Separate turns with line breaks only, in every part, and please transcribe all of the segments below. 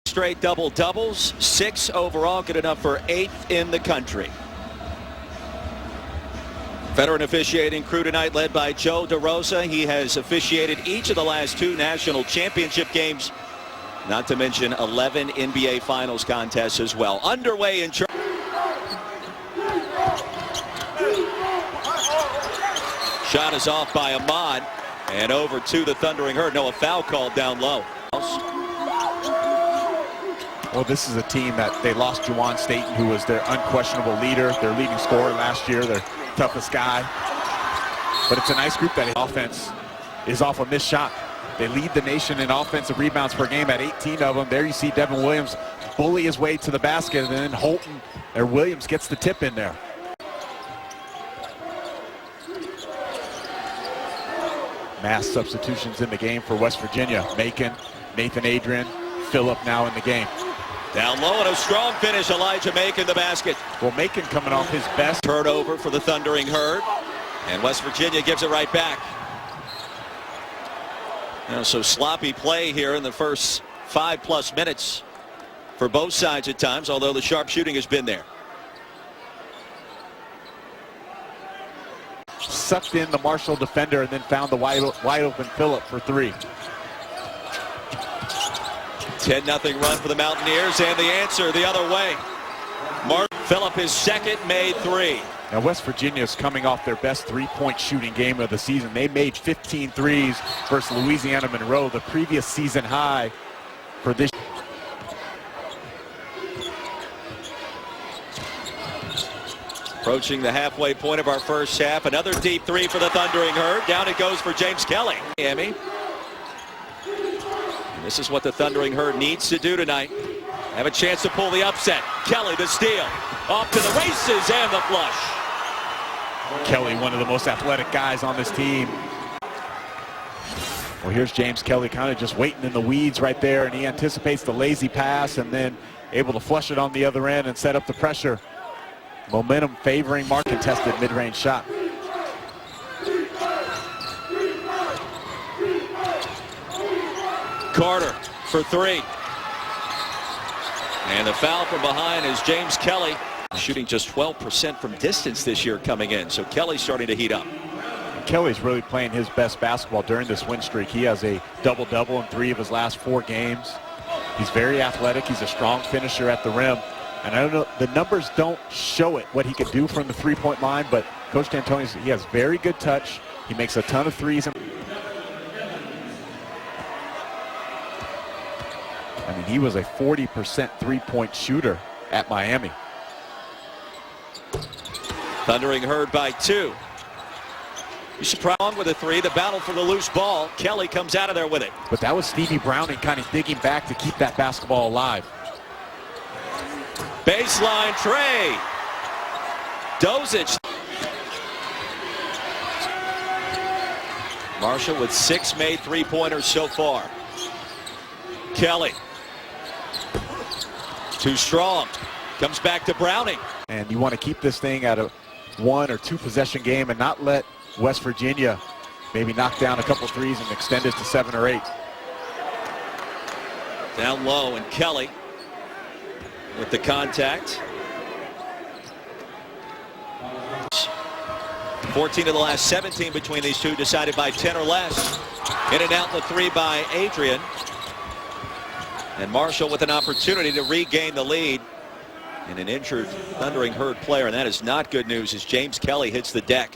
Straight double-doubles, 6 overall, good enough for 8th in the country. Veteran officiating crew tonight led by Joe DeRosa. He has officiated each of the last 2 national championship games, not to mention 11 NBA Finals contests as well. Underway in shot is off by Ahmad and over to the Thundering Herd. No, a foul called down low.
Well, this is a team that they lost Juwan Staten, who was their unquestionable leader, their leading scorer last year, their toughest guy. But it's a nice group that offense is off a missed shot. They lead the nation in offensive rebounds per game at 18 of them. There you see Devin Williams bully his way to the basket, and then Holton or Williams gets the tip in there. Mass substitutions in the game for West Virginia. Macon, Nathan Adrian, Phillip now in the game.
Down low and a strong finish. Elijah Macon the basket.
Well, Macon coming off his best.
Turnover for the Thundering Herd. And West Virginia gives it right back. So sloppy play here in the first 5+ minutes for both sides at times, although the sharp shooting has been there.
Sucked in the Marshall defender and then found the wide open Phillip for 3.
10-0 run for the Mountaineers, and the answer the other way. Phillip, his second, made 3.
Now West Virginia is coming off their best 3-point shooting game of the season. They made 15 threes versus Louisiana Monroe, the previous season high for this.
Approaching the halfway point of our first half. Another deep 3 for the Thundering Herd. Down it goes for James Kelly. Miami. And this is what the Thundering Herd needs to do tonight. Have a chance to pull the upset. Kelly the steal. Off to the races and the flush.
Kelly, one of the most athletic guys on this team. Well, here's James Kelly kind of just waiting in the weeds right there, and he anticipates the lazy pass and then able to flush it on the other end and set up the pressure. Momentum favoring Mark. Contested mid-range shot.
Carter for 3. And the foul from behind is James Kelly. Shooting just 12% from distance this year coming in. So Kelly's starting to heat up.
Kelly's really playing his best basketball during this win streak. He has a double-double in 3 of his last 4 games. He's very athletic. He's a strong finisher at the rim. And I don't know, the numbers don't show it, what he could do from the 3-point line, but Coach D'Antoni, he has very good touch. He makes a ton of threes. I mean, he was a 40% 3-point shooter at Miami.
Thundering Herd by 2. You surprised with a 3. The battle for the loose ball. Kelly comes out of there with it.
But that was Stevie Browning kind of digging back to keep that basketball alive.
Baseline Trey. Dozic. Marshall with 6 made 3-pointers so far. Kelly. Too strong. Comes back to Browning.
And you want to keep this thing at a 1 or 2 possession game and not let West Virginia maybe knock down a couple threes and extend it to 7 or 8.
Down low, and Kelly with the contact. 14 of the last 17 between these two decided by 10 or less. In and out the 3 by Adrian. And Marshall with an opportunity to regain the lead. And an injured Thundering Herd player, and that is not good news as James Kelly hits the deck.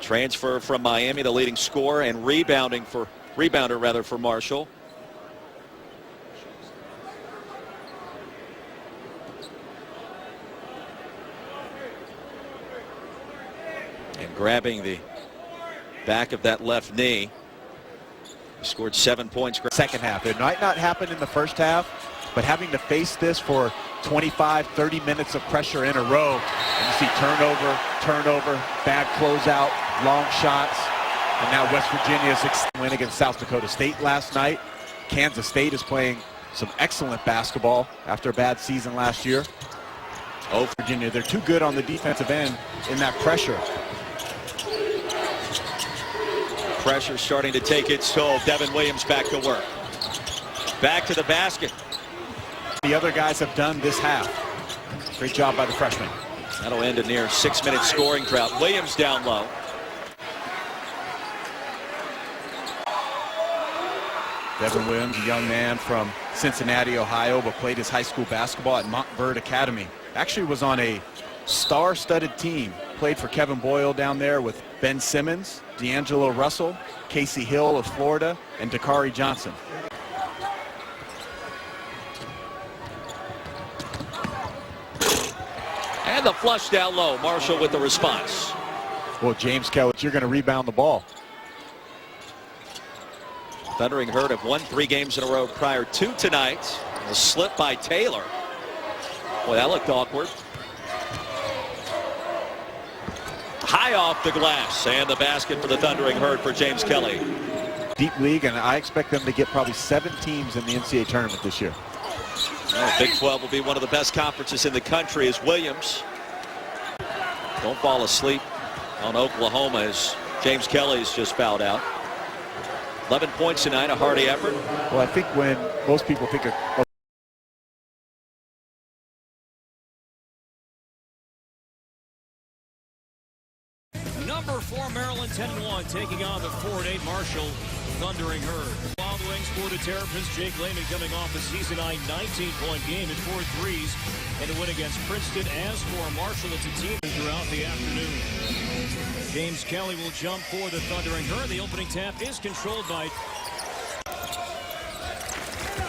Transfer from Miami, the leading scorer and rebounder for Marshall. And grabbing the back of that left knee. He scored 7 points.
Second half. It might not happen in the first half, but having to face this for 25, 30 minutes of pressure in a row, and you see turnover, bad closeout, long shots, and now West Virginia's win against South Dakota State last night. Kansas State is playing some excellent basketball after a bad season last year. Oh, Virginia, they're too good on the defensive end in that pressure.
Pressure starting to take its toll. Devin Williams back to work. Back to the basket.
The other guys have done this half. Great job by the freshman.
That'll end a near 6-minute scoring drought. Williams down low.
Devin Williams, a young man from Cincinnati, Ohio, but played his high school basketball at Montverde Academy. Actually was on a star-studded team. Played for Kevin Boyle down there with Ben Simmons, D'Angelo Russell, Casey Hill of Florida, and Dakari Johnson.
And the flush down low. Marshall with the response.
Well, James Kelly, you're going to rebound the ball.
Thundering Herd have won 3 games in a row prior to tonight. A slip by Taylor. Boy, that looked awkward. High off the glass, and the basket for the Thundering Herd for James Kelly.
Deep league, and I expect them to get probably 7 teams in the NCAA tournament this year.
Well, Big 12 will be one of the best conferences in the country as Williams. Don't fall asleep on Oklahoma as James Kelly's just fouled out. 11 points tonight, a hearty effort.
Well, I think when most people think of
Number 4 Maryland 10-1 taking on the 4-8 Marshall Thundering Herd. Wild Wings for the Terrapins. Jake Layman coming off a season-high 19-point game and 4 threes in a win against Princeton. As for Marshall, it's a team throughout the afternoon. James Kelly will jump for the Thundering Herd. The opening tap is controlled by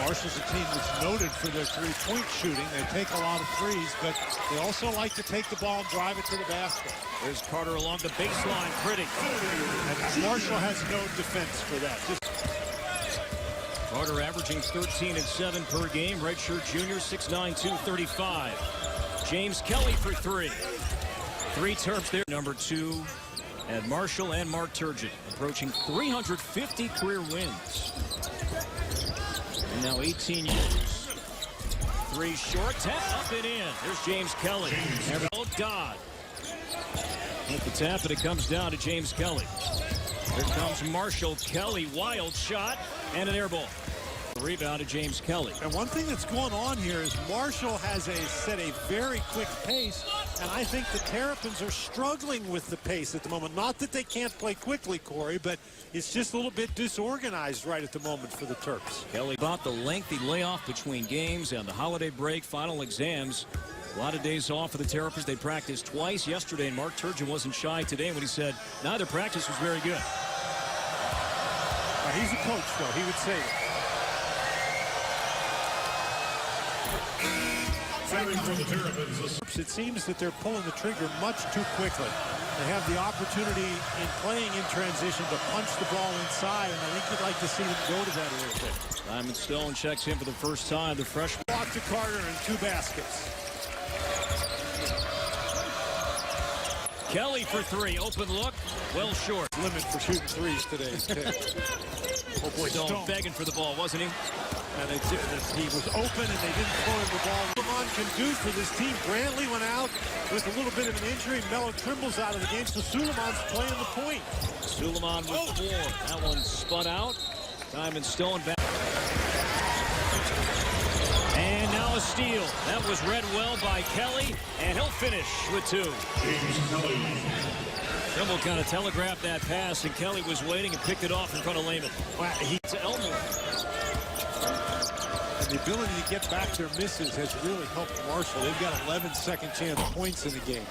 Marshall's a team that's noted for their three-point shooting. They take a lot of threes, but they also like to take the ball and drive it to the basket.
There's Carter along the baseline. Pretty.
And Marshall has no defense for that.
Carter averaging 13 and 7 per game. Redshirt junior, 6'9", 235. James Kelly for 3. 3 Terps there. Number 2 at Marshall and Mark Turgeon approaching 350 career wins. And now 18 years. 3 short, tap up and in. There's James Kelly. Oh, God. Hit the tap, and it comes down to James Kelly. Here comes Marshall. Kelly, wild shot, and an air ball. Rebound to James Kelly.
And one thing that's going on here is Marshall has set a very quick pace, and I think the Terrapins are struggling with the pace at the moment. Not that they can't play quickly, Corey, but it's just a little bit disorganized right at the moment for the Terps.
Kelly about the lengthy layoff between games and the holiday break, final exams. A lot of days off for the Terrapins. They practiced twice yesterday, and Mark Turgeon wasn't shy today when he said neither practice was very good.
He's a coach, though. He would say that. It seems that they're pulling the trigger much too quickly. They have the opportunity in playing in transition to punch the ball inside, and I think you'd like to see them go to that a little bit.
Diamond Stone checks in for the first time. The freshman.
Block to Carter and 2 baskets.
Kelly for 3. Open look. Well short.
Limit for shooting threes today. Oh boy,
Stone begging for the ball, wasn't he?
And he was open and they didn't throw him the ball. Suleiman can do for this team. Brantley went out with a little bit of an injury. Melo Trimble's out of the game, so Suleiman's playing the point.
Suleiman with 4. That one spun out. Diamond Stone back. And now a steal. That was read well by Kelly, and he'll finish with 2. Trimble kind of telegraphed that pass, and Kelly was waiting and picked it off in front of Layman.
Wow,
To Elmore.
and the ability to get back their misses has really helped Marshall. They've got 11 second chance points in the game.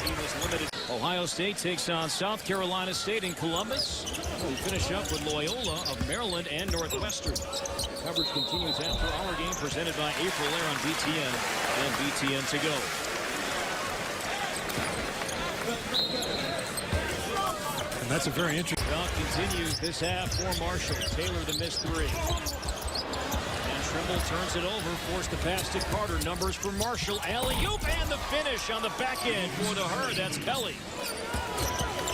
He was limited. Ohio State takes on South Carolina State in Columbus. We finish up with Loyola of Maryland and Northwestern. Coverage continues after our game, presented by April Air on BTN and BTN to go.
And that's a very interesting.
Dunk continues this half for Marshall. Taylor the missed 3. And Trimble turns it over, forced the pass to Carter. Numbers for Marshall. Alley-oop and the finish on the back end for the Herd. That's Kelly.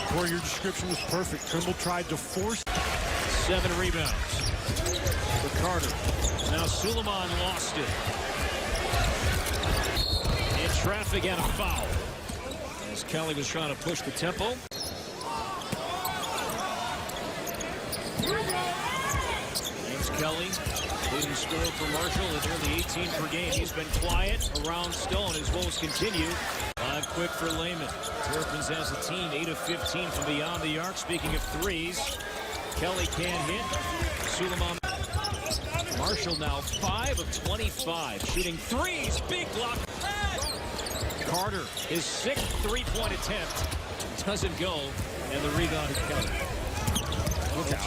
Corey, your description was perfect. Trimble tried to force.
7 rebounds for Carter. Now Suleiman lost it. In traffic and a foul. As Kelly was trying to push the tempo. in score for Marshall at nearly 18 per game. He's been quiet around Stone as woes continue. Quick for Lehman. Terrapins as a team 8 of 15 from beyond the arc. Speaking of threes, Kelly can't hit. Suleiman. Marshall now 5 of 25 shooting threes. Big block. Carter, his 6th three-point attempt, doesn't go, and the rebound is Kelly.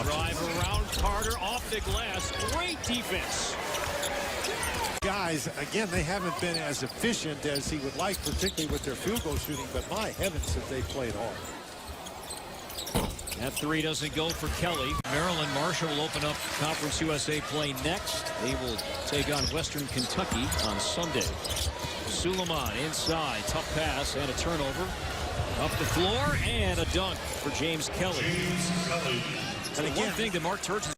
Drive around Carter off the glass. Great defense.
Guys, again, they haven't been as efficient as he would like, particularly with their field goal shooting, but my heavens, have they played hard.
That three doesn't go for Kelly. Maryland Marshall will open up Conference USA play next. They will take on Western Kentucky on Sunday. Suleiman inside, tough pass and a turnover. Up the floor and a dunk for James Kelly. And again, one thing that Mark Turgeon